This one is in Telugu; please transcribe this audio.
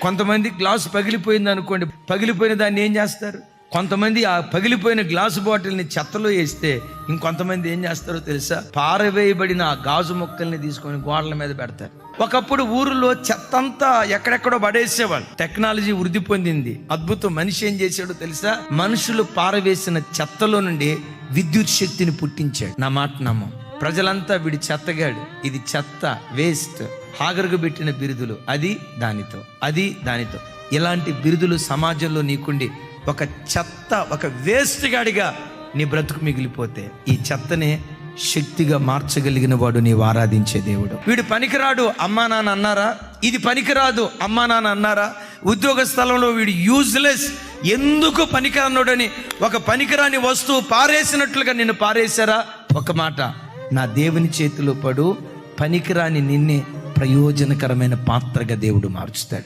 కొంతమంది గ్లాసు పగిలిపోయింది అనుకోండి, పగిలిపోయిన దాన్ని ఏం చేస్తారు? కొంతమంది ఆ పగిలిపోయిన గ్లాసు బాటిల్ని చెత్తలో వేస్తే ఇంకొంతమంది ఏం చేస్తారో తెలుసా? పారవేయబడిన ఆ గాజు ముక్కల్ని తీసుకొని గోడల మీద పెడతారు. ఒకప్పుడు ఊరిలో చెత్తంతా ఎక్కడెక్కడో పడేసేవాళ్ళు. టెక్నాలజీ వృద్ధి పొందింది, అద్భుతం. మనిషి ఏం చేశాడో తెలుసా? మనుషులు పారవేసిన చెత్తలో నుండి విద్యుత్ శక్తిని పుట్టించాడు. నా మాట నమ్మ. ప్రజలంతా వీడి చెత్తగాడు, ఇది చెత్త, వేస్ట్, హాగరుకు పెట్టిన బిరుదులు, అది దానితో. ఇలాంటి బిరుదులు సమాజంలో నీకుండి ఒక చెత్త, ఒక వేస్ట్ గాడిగా నీ బ్రతుకు మిగిలిపోతే ఈ చెత్తనే శక్తిగా మార్చగలిగిన వాడు నీవు ఆరాధించే దేవుడు. వీడు పనికిరాడు అమ్మా నాన్న అన్నారా? ఇది పనికిరాదు అమ్మా నాన్న అన్నారా? ఉద్యోగ స్థలంలో వీడు యూజ్లెస్, ఎందుకు పనికిరానోడని ఒక పనికిరాని వస్తువు పారేసినట్లుగా నిన్ను పారేశారా? ఒక మాట, నా దేవుని చేతిలో పడు, పనికిరాని నిన్నే ప్రయోజనకరమైన పాత్రగా దేవుడు మార్చుతాడు.